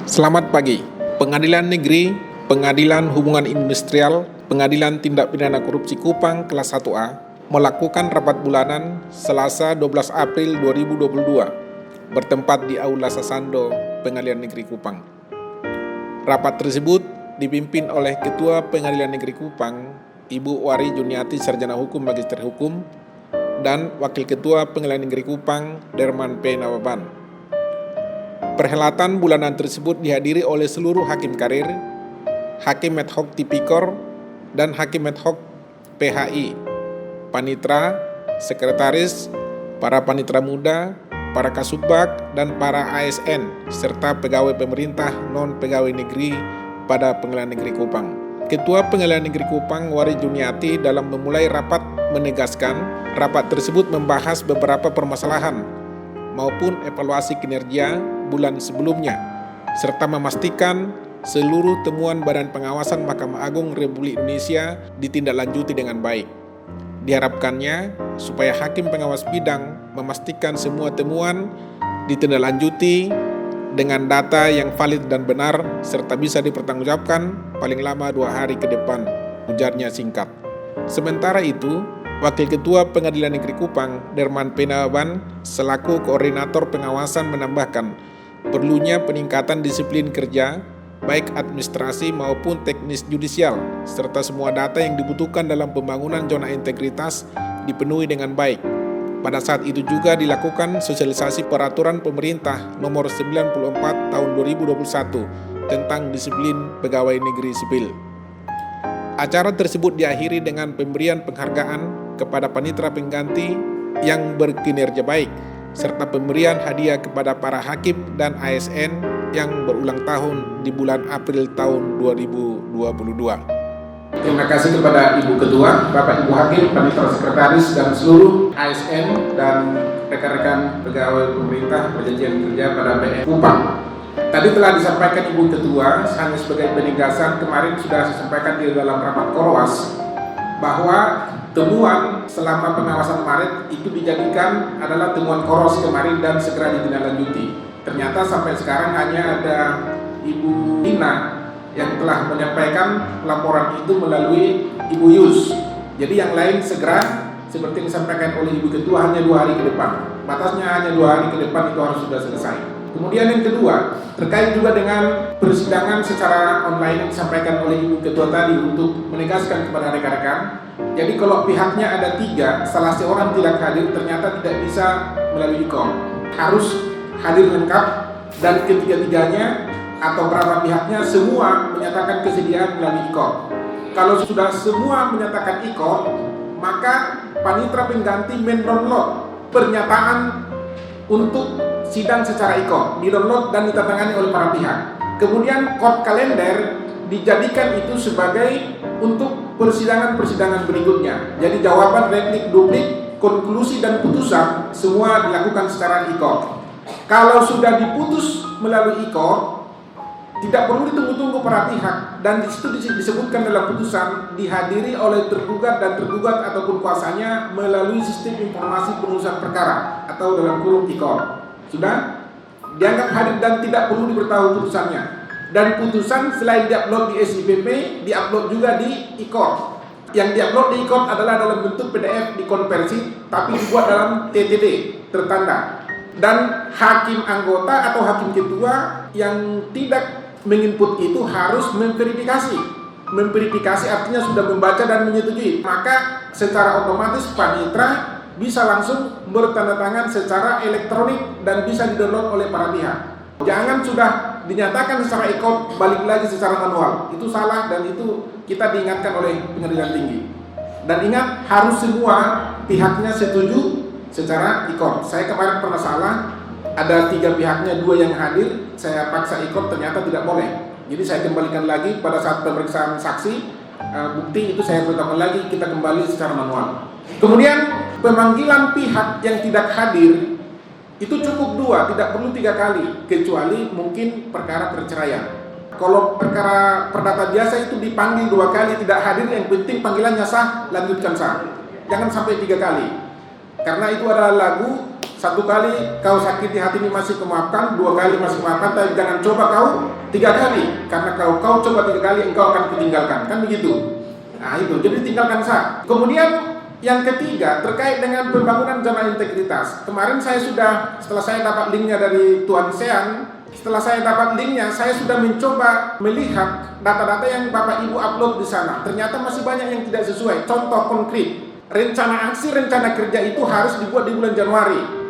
Selamat pagi. Pengadilan Negeri, Pengadilan Hubungan Industrial, Pengadilan Tindak Pidana Korupsi Kupang kelas 1A melakukan rapat bulanan Selasa 12 April 2022 bertempat di Aula Sasando, Pengadilan Negeri Kupang. Rapat tersebut dipimpin oleh Ketua Pengadilan Negeri Kupang, Ibu Wari Juniati Sarjana Hukum Magister Hukum, dan Wakil Ketua Pengadilan Negeri Kupang, Derman P. Nawaban. Perhelatan bulanan tersebut dihadiri oleh seluruh hakim karir, hakim ad hoc tipikor, dan hakim ad hoc PHI, panitra, sekretaris, para panitra muda, para kasubag, dan para ASN, serta pegawai pemerintah non-pegawai negeri pada Pengadilan Negeri Kupang. Ketua Pengadilan Negeri Kupang, Wari Juniati, dalam memulai rapat menegaskan, rapat tersebut membahas beberapa permasalahan maupun evaluasi kinerja bulan sebelumnya, serta memastikan seluruh temuan Badan Pengawasan Mahkamah Agung Republik Indonesia ditindaklanjuti dengan baik. Diharapkannya supaya hakim pengawas bidang memastikan semua temuan ditindaklanjuti dengan data yang valid dan benar, serta bisa dipertanggungjawabkan paling lama 2 hari ke depan, ujarnya singkat. Sementara itu, Wakil Ketua Pengadilan Negeri Kupang, Derman P. Nawaban, selaku Koordinator Pengawasan menambahkan perlunya peningkatan disiplin kerja, baik administrasi maupun teknis judisial, serta semua data yang dibutuhkan dalam pembangunan zona integritas dipenuhi dengan baik. Pada saat itu juga dilakukan sosialisasi peraturan pemerintah nomor 94 tahun 2021 tentang disiplin pegawai negeri sipil. Acara tersebut diakhiri dengan pemberian penghargaan kepada panitra pengganti yang berkinerja baik, serta pemberian hadiah kepada para hakim dan ASN yang berulang tahun di bulan April tahun 2022. Terima kasih kepada Ibu Ketua, Bapak Ibu Hakim, Panitra Sekretaris, dan seluruh ASN dan rekan-rekan pegawai pemerintah perjanjian kerja pada PN Kupang. Tadi telah disampaikan Ibu Ketua, hanya sebagai penegasan, kemarin sudah saya sampaikan di dalam rapat Korwas bahwa temuan selama pengawasan Maret itu dijadikan adalah temuan Koros kemarin dan segera ditindaklanjuti. Ternyata sampai sekarang hanya ada Ibu Ina yang telah menyampaikan laporan itu melalui Ibu Yus. Jadi yang lain segera, seperti yang disampaikan oleh Ibu Ketua, hanya 2 hari ke depan. Batasnya hanya 2 hari ke depan itu harus sudah selesai. Kemudian yang kedua, terkait juga dengan persidangan secara online yang disampaikan oleh Ibu Ketua tadi untuk menegaskan kepada rekan-rekan. Jadi kalau pihaknya ada 3, salah seorang tidak hadir, ternyata tidak bisa melalui e-call. Harus hadir lengkap dan ketiga-tiganya atau berapa pihaknya semua menyatakan kesediaan melalui e-call. Kalau sudah semua menyatakan e-call, maka panitra pengganti mendownload pernyataan untuk sidang secara e-call, di-download dan ditandatangani oleh para pihak. Kemudian kod kalender dijadikan itu sebagai untuk persidangan-persidangan berikutnya. Jadi jawaban, replik, duplik, konklusi dan putusan semua dilakukan secara e-call. Kalau sudah diputus melalui e-call, tidak perlu ditunggu-tunggu para pihak, dan di situ disebutkan dalam putusan dihadiri oleh tergugat dan tergugat ataupun kuasanya melalui sistem informasi penulisan perkara atau dalam kurung e-call. Sudah dianggap hadir dan tidak perlu diberitahu putusannya. Dan putusan selain diupload di SIPP, diupload juga di e-court. Yang diupload di e-court adalah dalam bentuk PDF dikonversi, tapi dibuat dalam TTD tertanda. Dan hakim anggota atau hakim ketua yang tidak menginput itu harus memverifikasi. Memverifikasi artinya sudah membaca dan menyetujui. Maka secara otomatis panitra bisa langsung bertandatangan secara elektronik dan bisa di-download oleh para pihak. Jangan sudah dinyatakan secara e-call balik lagi secara manual. Itu salah dan itu kita diingatkan oleh pengadilan tinggi. Dan ingat, harus semua pihaknya setuju secara e-call. Saya kemarin pernah salah, ada 3 pihaknya, 2 yang hadir, saya paksa e-call, ternyata tidak boleh. Jadi saya kembalikan lagi pada saat pemeriksaan saksi, bukti itu saya pertama lagi, kita kembali secara manual. Kemudian pemanggilan pihak yang tidak hadir itu cukup 2, tidak perlu 3 kali, kecuali mungkin perkara perceraian. Kalau perkara perdata biasa itu dipanggil 2 kali, tidak hadir, yang penting panggilannya sah, lanjutkan sah. Jangan sampai 3 kali. Karena itu adalah lagu 1 kali kau sakiti hati ini masih kemaafkan, 2 kali masih kemaafkan, tapi jangan coba kau 3 kali, karena kau coba 3 kali engkau akan kutinggalkan, kan begitu. Nah itu, jadi tinggalkan sah. Kemudian yang ketiga terkait dengan pembangunan zona integritas. Kemarin saya sudah, setelah saya dapat linknya dari Tuan Sean, saya sudah mencoba melihat data-data yang Bapak Ibu upload di sana. Ternyata masih banyak yang tidak sesuai. Contoh konkret, rencana aksi, rencana kerja itu harus dibuat di bulan Januari.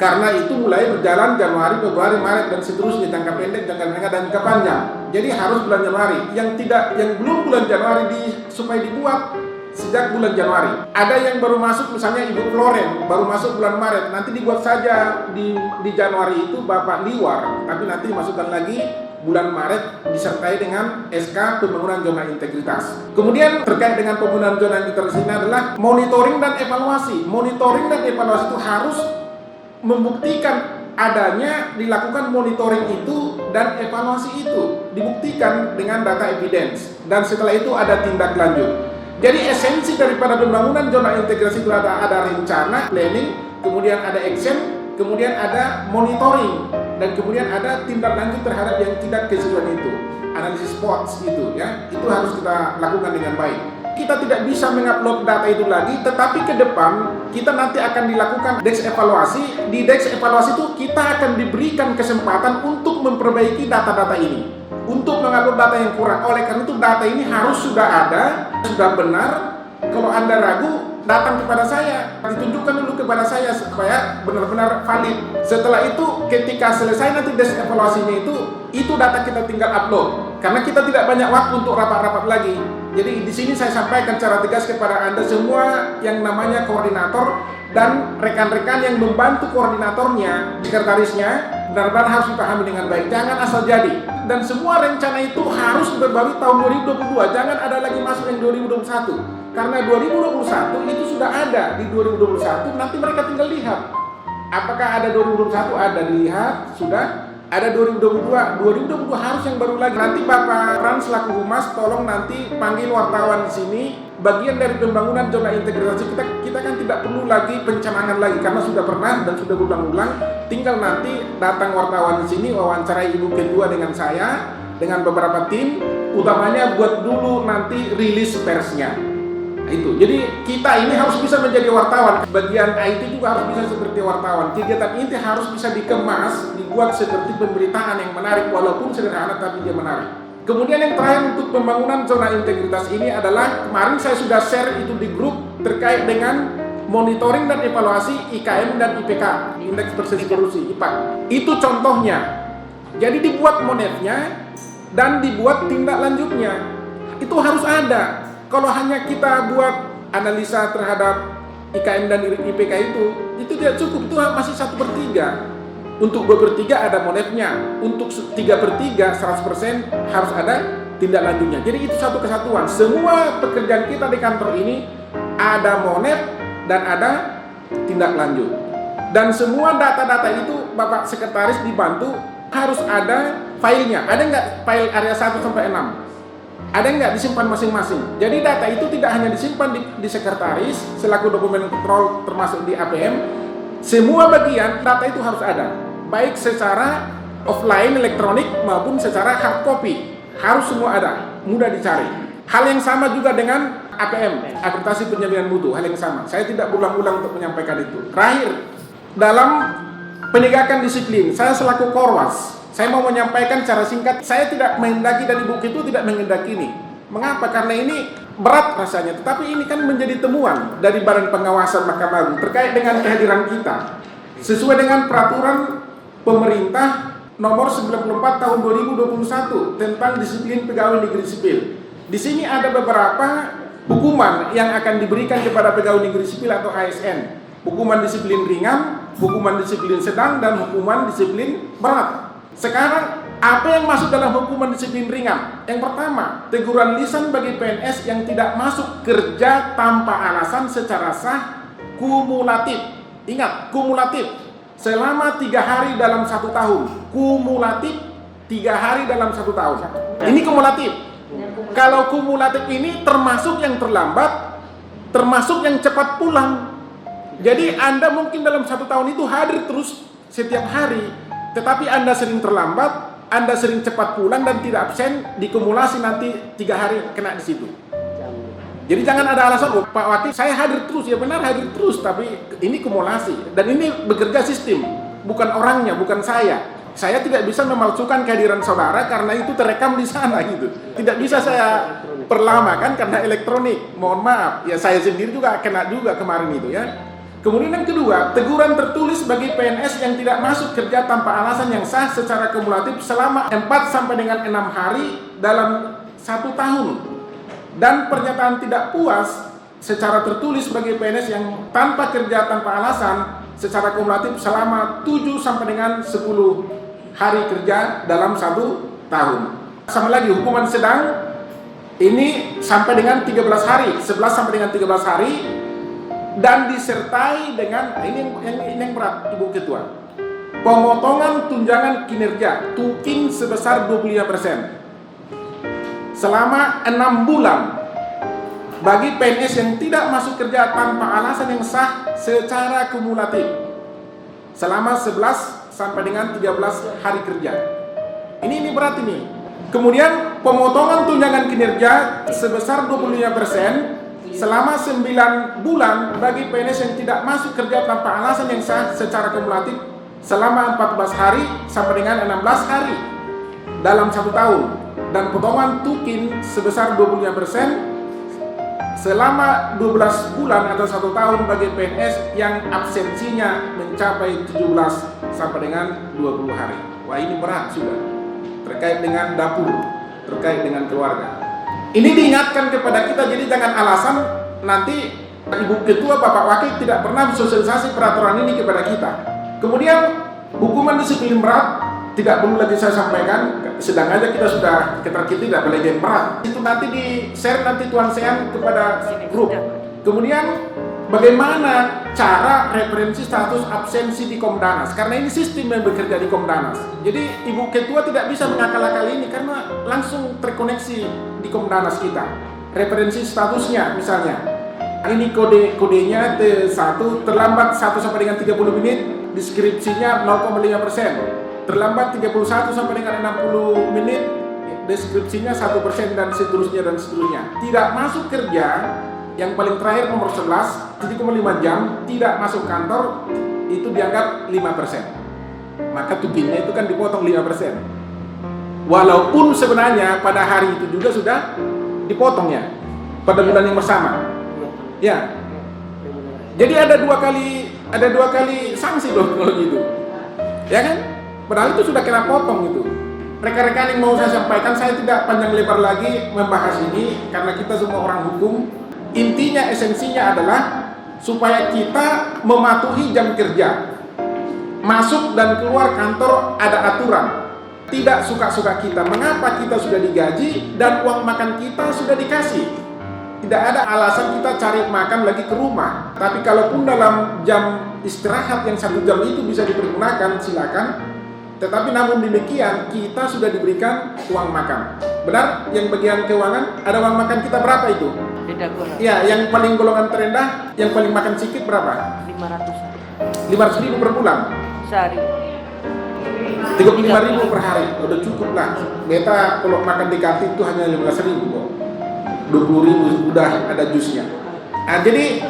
Karena itu mulai berjalan Januari, Februari, Maret dan seterusnya, jangka pendek, jangka menengah dan jangka panjang. Jadi harus bulan Januari. Yang belum bulan Januari supaya dibuat sejak bulan Januari. Ada yang baru masuk, misalnya Ibu Floren baru masuk bulan Maret, nanti dibuat saja di Januari itu Bapak Liwar, tapi nanti dimasukkan lagi bulan Maret disertai dengan SK pembangunan zona integritas. Kemudian terkait dengan pembangunan zona integritas ini adalah monitoring dan evaluasi. Monitoring dan evaluasi itu harus membuktikan adanya dilakukan monitoring itu dan evaluasi itu dibuktikan dengan data evidence, dan setelah itu ada tindak lanjut. Jadi esensi daripada pembangunan zona integrasi itu ada rencana, planning, kemudian ada action, kemudian ada monitoring, dan kemudian ada tindak lanjut terhadap yang tidak kesesuaian itu. Analisis spots itu ya, itu harus kita lakukan dengan baik. Kita tidak bisa mengupload data itu lagi, tetapi ke depan kita nanti akan dilakukan desk evaluasi. Di desk evaluasi itu kita akan diberikan kesempatan untuk memperbaiki data-data ini, untuk mengupload data yang kurang. Oleh karena itu data ini harus sudah ada, sudah benar. Kalau Anda ragu, datang kepada saya, ditunjukkan dulu kepada saya supaya benar-benar valid. Setelah itu ketika selesai nanti desk evaluasinya itu data kita tinggal upload. Karena kita tidak banyak waktu untuk rapat-rapat lagi. Jadi di sini saya sampaikan secara tegas kepada Anda semua yang namanya koordinator dan rekan-rekan yang membantu koordinatornya, sekretarisnya, benar-benar harus dipahami dengan baik. Jangan asal jadi. Dan semua rencana itu harus berbaru tahun 2022. Jangan ada lagi masuk yang 2021. Karena 2021 itu sudah ada di 2021. Nanti mereka tinggal lihat. Apakah ada 2021? Ada, dilihat, sudah. Ada 2022 harus yang baru lagi. Nanti Bapak Ran selaku Humas tolong nanti panggil wartawan di sini. Bagian dari pembangunan zona integrasi kita kan tidak perlu lagi pencanangan lagi karena sudah pernah dan sudah berulang-ulang. Tinggal nanti datang wartawan di sini, wawancarai Ibu Ketua dengan saya, dengan beberapa tim, utamanya buat dulu nanti rilis persnya. Itu. Jadi kita ini harus bisa menjadi wartawan. Bagian IT juga harus bisa seperti wartawan. Kegiatan ini harus bisa dikemas, dibuat seperti pemberitaan yang menarik, walaupun sederhana tapi dia menarik. Kemudian yang terakhir untuk pembangunan zona integritas ini adalah kemarin saya sudah share itu di grup terkait dengan monitoring dan evaluasi IKM dan IPK, Indeks Persepsi Korupsi, IPAK. Itu contohnya. Jadi dibuat monefnya dan dibuat tindak lanjutnya. Itu harus ada. Kalau hanya kita buat analisa terhadap IKM dan IPK itu tidak cukup, itu masih 1/3. Untuk 2/3 ada monefnya, untuk 3/3 100% harus ada tindak lanjutnya. Jadi itu satu kesatuan. Semua pekerjaan kita di kantor ini ada monef dan ada tindak lanjut. Dan semua data-data itu Bapak Sekretaris dibantu harus ada filenya. Ada nggak file area 1 sampai 6? Ada nggak disimpan masing-masing? Jadi data itu tidak hanya disimpan di sekretaris selaku dokumen kontrol termasuk di APM. Semua bagian data itu harus ada, baik secara offline elektronik maupun secara hard copy. Harus semua ada, mudah dicari. Hal yang sama juga dengan APM, akreditasi penjaminan mutu, hal yang sama. Saya tidak berulang-ulang untuk menyampaikan itu. Terakhir, dalam penegakan disiplin, saya selaku Korwas, saya mau menyampaikan secara singkat, saya tidak menghendaki dan Ibu Ketua tidak menghendaki ini. Mengapa? Karena ini berat rasanya, tetapi ini kan menjadi temuan dari Badan Pengawasan Mahkamah Agung terkait dengan kehadiran kita. Sesuai dengan peraturan pemerintah nomor 94 tahun 2021 tentang disiplin pegawai negeri sipil. Di sini ada beberapa hukuman yang akan diberikan kepada pegawai negeri sipil atau ASN. Hukuman disiplin ringan, hukuman disiplin sedang, dan hukuman disiplin berat. Sekarang, apa yang masuk dalam hukuman disiplin ringan? Yang pertama, teguran lisan bagi PNS yang tidak masuk kerja tanpa alasan secara sah kumulatif. Ingat, kumulatif. Selama 3 hari dalam 1 tahun. Kumulatif 3 hari dalam 1 tahun. Ini kumulatif. Kalau kumulatif ini termasuk yang terlambat, termasuk yang cepat pulang. Jadi Anda mungkin dalam 1 tahun itu hadir terus setiap hari, tetapi Anda sering terlambat, Anda sering cepat pulang dan tidak absen, dikumulasi nanti 3 hari kena di situ. Jadi jangan ada alasan, oh, Pak Wakil saya hadir terus, ya benar hadir terus, tapi ini kumulasi. Dan ini bekerja sistem, bukan orangnya, bukan saya. Saya tidak bisa memalsukan kehadiran saudara karena itu terekam di sana gitu. Tidak bisa saya perlamakan karena elektronik. Mohon maaf, ya saya sendiri juga kena juga kemarin itu ya. Kemudian yang kedua, teguran tertulis bagi PNS yang tidak masuk kerja tanpa alasan yang sah secara kumulatif selama 4 sampai dengan 6 hari dalam 1 tahun. Dan pernyataan tidak puas secara tertulis bagi PNS yang tanpa kerja tanpa alasan secara kumulatif selama 7 sampai dengan 10 hari kerja dalam 1 tahun. Sama lagi hukuman sedang ini sampai dengan 13 hari, 11 sampai dengan 13 hari. Dan disertai dengan ini yang berat Ibu Ketua, pemotongan tunjangan kinerja tukin sebesar 25% selama 6 bulan bagi PNS yang tidak masuk kerja tanpa alasan yang sah secara kumulatif selama 11 sampai dengan 13 hari kerja. Ini berat ini. Kemudian pemotongan tunjangan kinerja sebesar 25% selama 9 bulan bagi PNS yang tidak masuk kerja tanpa alasan yang sah secara kumulatif selama 14 hari sampai dengan 16 hari dalam 1 tahun, dan potongan tukin sebesar 25% selama 12 bulan atau 1 tahun bagi PNS yang absensinya mencapai 17 sampai dengan 20 hari. Wah, ini berat sudah, terkait dengan dapur, terkait dengan keluarga. Ini diingatkan kepada kita, jadi jangan alasan nanti Ibu Ketua, Bapak Wakil tidak pernah sosialisasi peraturan ini kepada kita. Kemudian hukuman disiplin berat tidak perlu lagi saya sampaikan, sedang aja kita sudah keterkiti tidak boleh yang berat. Itu nanti di-share nanti Tuan Sean kepada grup. Kemudian bagaimana cara referensi status absensi di Komdanas, karena ini sistem yang bekerja di Komdanas. Jadi Ibu Ketua tidak bisa mengakal-akali ini karena langsung terkoneksi di Komdanas kita. Referensi statusnya misalnya, ini kodenya T1, terlambat 1 sampai dengan 30 menit, deskripsinya 0,5%, terlambat 31 sampai dengan 60 menit, deskripsinya 1% dan seterusnya. Tidak masuk kerja, yang paling terakhir nomor 11, 7,5 jam, tidak masuk kantor, itu dianggap 5%. Maka tukinnya itu kan dipotong 5%. Walaupun sebenarnya pada hari itu juga sudah dipotongnya pada bulan yang bersama. Ya. Jadi ada dua kali sanksi loh kalau gitu. Ya kan? Padahal itu sudah kena potong itu. Rekan-rekan yang mau saya sampaikan, saya tidak panjang lebar lagi membahas ini karena kita semua orang hukum. Intinya, esensinya adalah supaya kita mematuhi jam kerja. Masuk dan keluar kantor ada aturan. Tidak suka-suka kita. Mengapa kita sudah digaji dan uang makan kita sudah dikasih? Tidak ada alasan kita cari makan lagi ke rumah. Tapi kalaupun dalam jam istirahat yang 1 jam itu bisa dipergunakan, silakan. Tetapi namun demikian kita sudah diberikan uang makan. Benar? Yang bagian keuangan ada uang makan kita berapa itu? Tidak kurang. Ya, yang paling golongan terendah, yang paling makan sedikit berapa? 500. 500.000 per bulan. Sehari. 35.000 per hari, udah cukup lah. Beta kalau makan di kantin itu hanya 15.000 kok. 20.000 udah ada jusnya. Nah, jadi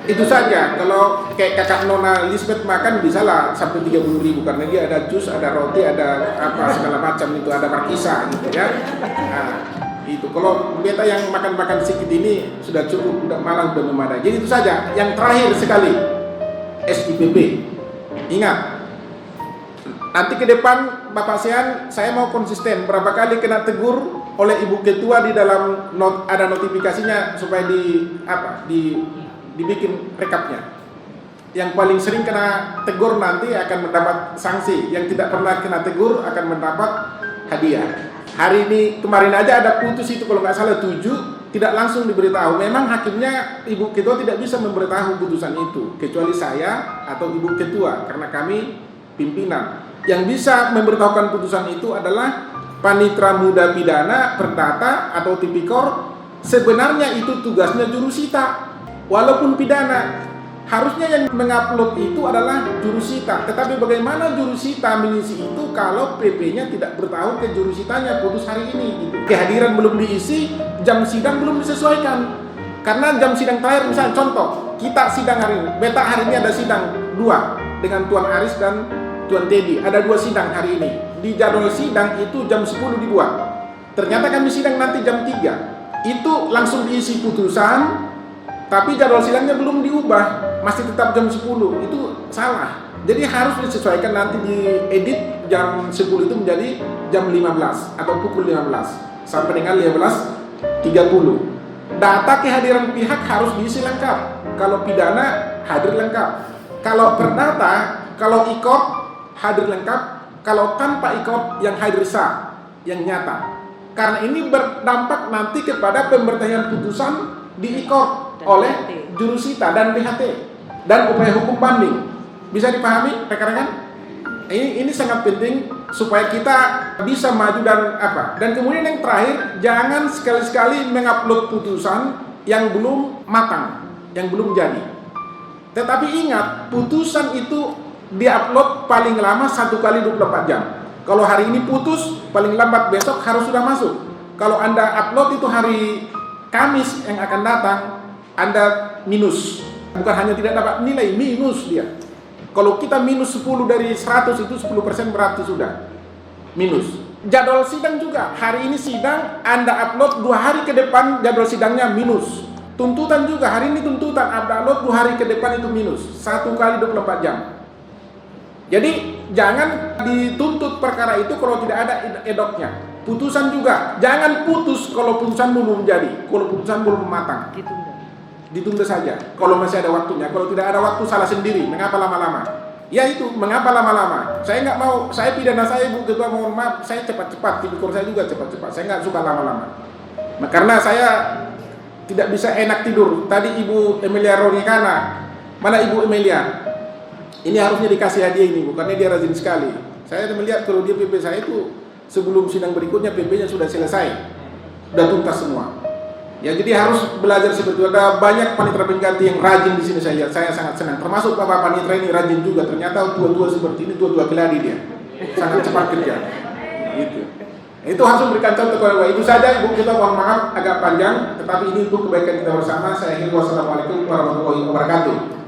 itu saja. Kalau kayak kakak Nona Lisbeth makan bisa lah sampai 30.000 karena dia ada jus, ada roti, ada apa segala macam itu, ada markisa gitu ya. Nah, itu kalau beta yang makan sedikit ini sudah cukup, udah malah udah memadai. Jadi itu saja. Yang terakhir sekali, SIPP. Ingat, nanti ke depan Bapak Sean, saya mau konsisten. Berapa kali kena tegur oleh Ibu Ketua di dalam ada notifikasinya supaya dibikin rekapnya. Yang paling sering kena tegur nanti akan mendapat sanksi. Yang tidak pernah kena tegur akan mendapat hadiah. Hari ini kemarin aja ada putus itu kalau nggak salah 7, tidak langsung diberitahu. Memang hakimnya Ibu Ketua tidak bisa memberitahu putusan itu kecuali saya atau Ibu Ketua karena kami pimpinan. Yang bisa memberitahukan putusan itu adalah Panitra Muda Pidana, Perdata atau Tipikor. Sebenarnya itu tugasnya jurusita, walaupun pidana. Harusnya yang mengupload itu adalah jurusita. Tetapi bagaimana jurusita mengisi itu kalau PP-nya tidak beritahu ke jurusitanya putus hari ini gitu. Kehadiran belum diisi, jam sidang belum disesuaikan. Karena jam sidang terakhir, misalnya contoh, kita sidang hari ini, beta hari ini ada sidang 2 dengan Tuan Aris dan Tuan Teddy. Ada 2 sidang hari ini. Di jadwal sidang itu jam 10 dibuat. Ternyata kami sidang nanti jam 3. Itu langsung diisi putusan, tapi jadwal sidangnya belum diubah, masih tetap jam 10. Itu salah. Jadi harus disesuaikan, nanti diedit jam 10 itu menjadi jam 15 atau pukul 15 sampai dengan 15.30. Data kehadiran pihak harus diisi lengkap. Kalau pidana hadir lengkap. Kalau perdata, kalau ikop hadir lengkap. Kalau tanpa ikop yang hadir sah, yang nyata. Karena ini berdampak nanti kepada pemberitahuan putusan di ikop oleh jurusita dan BHT dan upaya hukum banding. Bisa dipahami rekan-rekan? Ini sangat penting supaya kita bisa maju dan kemudian yang terakhir, jangan sekali-sekali mengupload putusan yang belum matang, yang belum jadi. Tetapi ingat, putusan itu diupload paling lama 1 kali 24 jam. Kalau hari ini putus, paling lambat besok harus sudah masuk. Kalau Anda upload itu hari Kamis yang akan datang, Anda minus. Bukan hanya tidak dapat nilai, minus dia. Kalau kita minus 10 dari 100 itu 10% berarti sudah minus. Jadwal sidang juga, hari ini sidang, Anda upload 2 hari ke depan, jadwal sidangnya minus. Tuntutan juga, hari ini tuntutan, Anda upload 2 hari ke depan itu minus. 1 kali 24 jam. Jadi jangan dituntut perkara itu kalau tidak ada edoknya. Putusan juga, jangan putus kalau putusan belum jadi, kalau putusan belum matang. Ditunda saja kalau masih ada waktunya. Kalau tidak ada waktu, salah sendiri. Mengapa lama-lama? Ya itu, mengapa lama-lama? Saya nggak mau, saya pidana saya Ibu Ketua, mohon maaf, saya cepat-cepat, tipikor saya juga cepat-cepat. Saya nggak suka lama-lama. Karena saya tidak bisa enak tidur. Tadi Ibu Emilia Ronikana, mana Ibu Emilia? Ini harusnya dikasih hadiah ini, bukannya dia rajin sekali. Saya melihat kalau dia PP saya itu sebelum sidang berikutnya PP-nya sudah selesai, sudah tuntas semua. Ya jadi harus belajar seperti itu. Ada banyak panitera pengganti yang rajin di sini saya lihat. Saya sangat senang. Termasuk Bapak panitera ini rajin juga. Ternyata tua-tua seperti ini, tua-tua keladi dia. Sangat cepat kerja. Gitu. Itu harus memberikan contoh kepada itu saja Ibu. Kita mohon maaf agak panjang, tetapi ini untuk kebaikan kita bersama. Saya akhiri, wassalamualaikum warahmatullahi wabarakatuh.